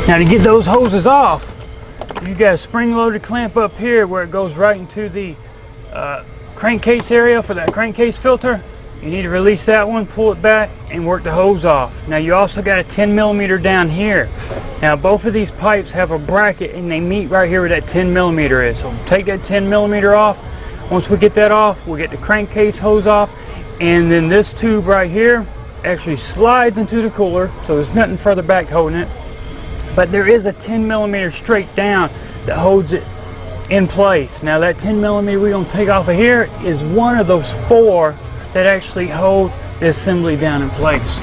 Now to get those hoses off, you got a spring-loaded clamp up here where it goes right into the crankcase area for that crankcase filter. You need to release that one, pull it back, and work the hose off. Now you also got a 10mm down here. Now both of these pipes have a bracket and they meet right here where that 10mm is. So take that 10mm off. Once we get that off, we'll get the crankcase hose off, and then this tube right here actually slides into the cooler, so there's nothing further back holding it. But there is a 10mm straight down that holds it in place. Now that 10mm we're going to take off of here is one of those 4 that actually hold the assembly down in place.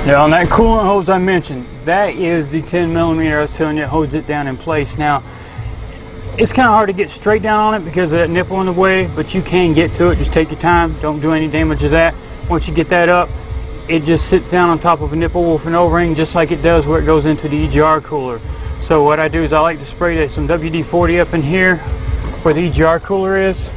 Now on that coolant hose I mentioned, that is the 10mm I was telling you holds it down in place. Now it's kind of hard to get straight down on it because of that nipple in the way, but you can get to it. Just take your time, don't do any damage to that. Once you get that up, it just sits down on top of a nipple with an O-ring, just like it does where it goes into the Egr Cooler. So what I do is I like to spray some WD-40 up in here where the Egr Cooler is.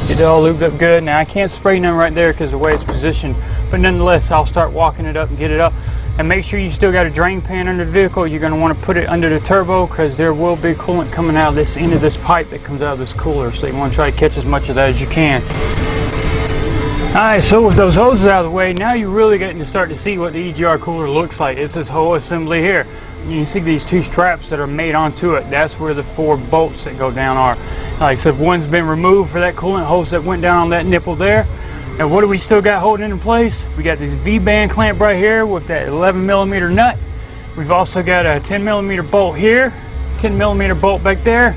Get it all lubed up good. Now I can't spray none right there because of the way it's positioned, but nonetheless I'll start walking it up and get it up. And make sure you still got a drain pan under the vehicle. You're going to want to put it under the turbo because there will be coolant coming out of this end of this pipe that comes out of this cooler. So you want to try to catch as much of that as you can. Alright, so with those hoses out of the way, now you're really getting to start to see what the Egr Cooler looks like. It's this whole assembly here. You can see these 2 straps that are made onto it. That's where the 4 bolts that go down are. Like I said, one's been removed for that coolant hose that went down on that nipple there. And what do we still got holding in place? We got this V-band clamp right here with that 11mm nut. We've also got a 10mm bolt here, 10mm bolt back there,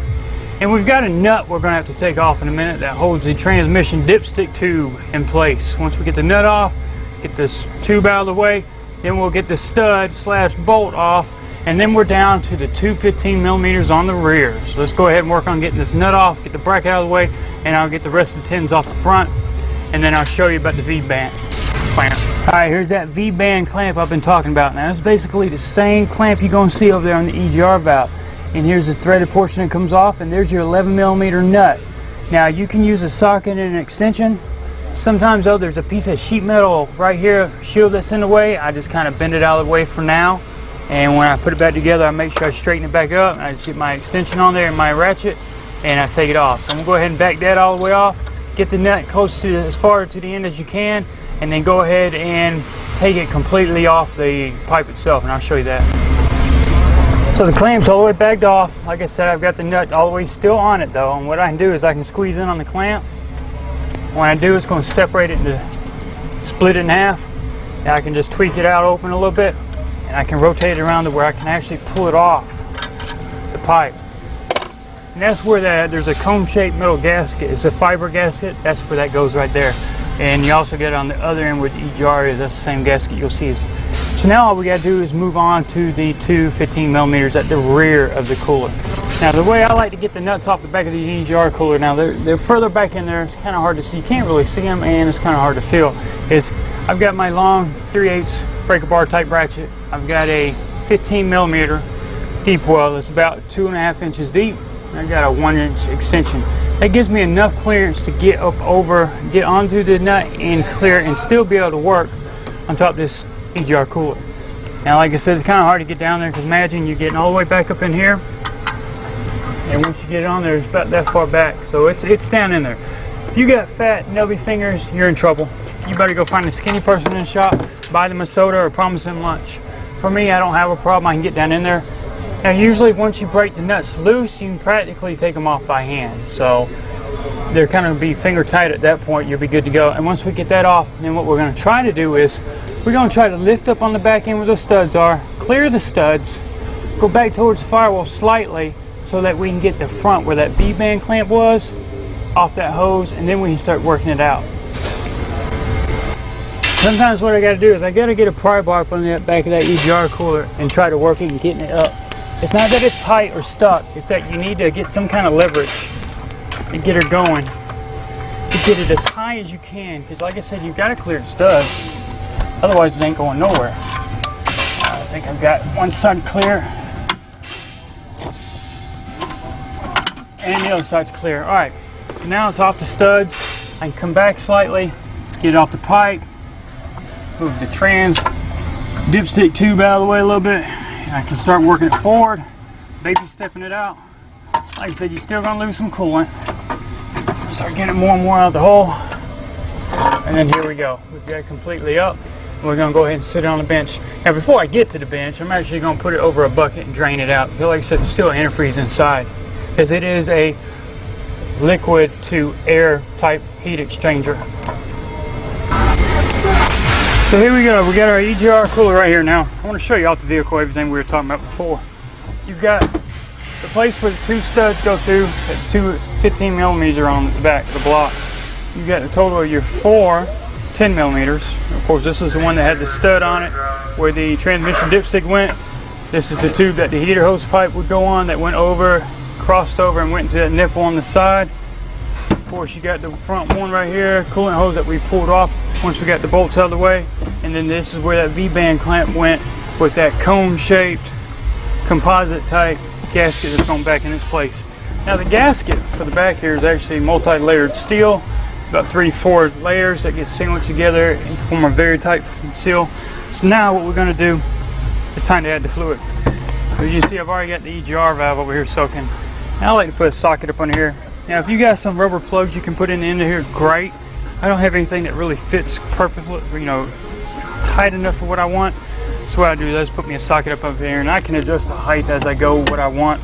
and we've got a nut we're going to have to take off in a minute that holds the transmission dipstick tube in place. Once we get the nut off, get this tube out of the way, then we'll get the stud / bolt off, and then we're down to the 2 15mm on the rear. So let's go ahead and work on getting this nut off, get the bracket out of the way, and I'll get the rest of the tins off the front. And then I'll show you about the V-band clamp. Alright, here's that V-band clamp I've been talking about. Now, it's basically the same clamp you're going to see over there on the Egr valve. And here's the threaded portion that comes off, and there's your 11mm nut. Now, you can use a socket and an extension. Sometimes, though, there's a piece of sheet metal right here, shield that's in the way. I just kind of bend it out of the way for now. And when I put it back together, I make sure I straighten it back up. And I just get my extension on there and my ratchet, and I take it off. So I'm going to go ahead and back that all the way off. Get the nut close to as far to the end as you can, and then go ahead and take it completely off the pipe itself, and I'll show you that. So the clamp's all the way backed off. Like I said, I've got the nut all the way still on it though, and what I can do is I can squeeze in on the clamp. When I do, it's going to separate it split it in half. Now I can just tweak it out open a little bit, and I can rotate it around to where I can actually pull it off the pipe. And that's where there's a cone-shaped metal gasket. It's a fiber gasket. That's where that goes right there. And you also get it on the other end where the Egr is. That's the same gasket you'll see. So now all we got to do is move on to the 2 15mm at the rear of the cooler. Now the way I like to get the nuts off the back of the Egr Cooler, now they're further back in there. It's kind of hard to see. You can't really see them, and it's kind of hard to feel. I've got my long 3/8 breaker bar type ratchet. I've got a 15mm deep well. It's about 2.5 inches deep. I got a 1-inch extension. That gives me enough clearance to get onto the nut and clear and still be able to work on top of this Egr Cooler. Now, like I said, it's kind of hard to get down there because imagine you're getting all the way back up in here, and once you get it on there, it's about that far back. So it's down in there. If you got fat, nubby fingers, you're in trouble. You better go find a skinny person in the shop, buy them a soda, or promise them lunch. For me, I don't have a problem. I can get down in there. Now usually once you break the nuts loose, you can practically take them off by hand. So they're kind of be finger tight at that point. You'll be good to go. And once we get that off, then what we're going to try to do is we're going to try to lift up on the back end where those studs are, clear the studs, go back towards the firewall slightly so that we can get the front where that V-band clamp was off that hose, and then we can start working it out. Sometimes what I got to do is I got to get a pry bar up on the back of that Egr Cooler and try to work it and getting it up. It's not that it's tight or stuck, it's that you need to get some kind of leverage and get her going to get it as high as you can, because like I said, you've got to clear the studs, otherwise it ain't going nowhere. I think I've got one side clear and the other side's clear. Alright, so now it's off the studs. I can come back slightly, get it off the pipe, move the trans dipstick tube out of the way a little bit, and I can start working it forward, baby stepping it out. Like I said, you're still gonna lose some coolant. Start getting it more and more out of the hole. And then here we go. We've got it completely up. We're gonna go ahead and sit it on the bench. Now before I get to the bench, I'm actually gonna put it over a bucket and drain it out. Because like I said, there's still antifreeze inside. Because it is a liquid to air type heat exchanger. So here we go. We got our Egr cooler right here now. I want to show you off the vehicle everything we were talking about before. You've got the place where the two studs go through, that two 15 millimeters on the back of the block. You've got a total of your 4 10 millimeters. Of course, this is the one that had the stud on it where the transmission dipstick went. This is the tube that the heater hose pipe would go on that went over, crossed over, and went into that nipple on the side. Of course, you got the front one right here, coolant hose that we pulled off once we got the bolts out of the way. And then this is where that V-band clamp went with that cone-shaped composite type gasket that's going back in its place. Now the gasket for the back here is actually multi-layered steel, about 3-4 layers that get sandwiched together and form a very tight seal. So now what we're going to do is time to add the fluid. As you see, I've already got the Egr valve over here soaking. Now I like to put a socket up under here. Now if you got some rubber plugs you can put in the end of here, great. I don't have anything that really fits perfectly, you know, tight enough for what I want. So what I do is put me a socket up here, and I can adjust the height as I go what I want.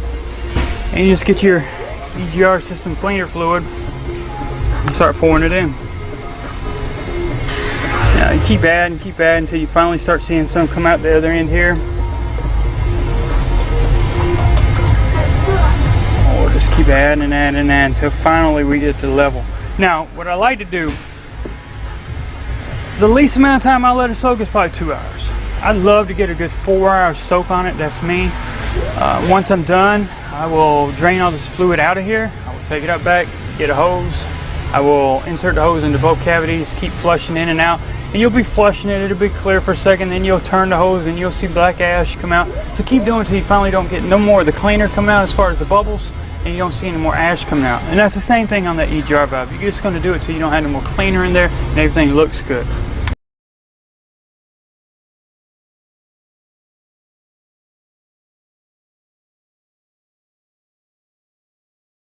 And you just get your Egr system cleaner fluid and start pouring it in. Now you keep adding until you finally start seeing some come out the other end here. Or just keep adding until finally we get to the level. Now what I like to do, the least amount of time I let it soak is probably 2 hours. I'd love to get a good 4 hour soak on it. That's me. Once I'm done, I will drain all this fluid out of here. I will take it up back, get a hose. I will insert the hose into both cavities, keep flushing in and out. And you'll be flushing it, it'll be clear for a second, then you'll turn the hose and you'll see black ash come out. So keep doing it until you finally don't get no more of the cleaner come out as far as the bubbles, and you don't see any more ash coming out. And that's the same thing on that Egr valve. You're just going to do it till you don't have any more cleaner in there and everything looks good.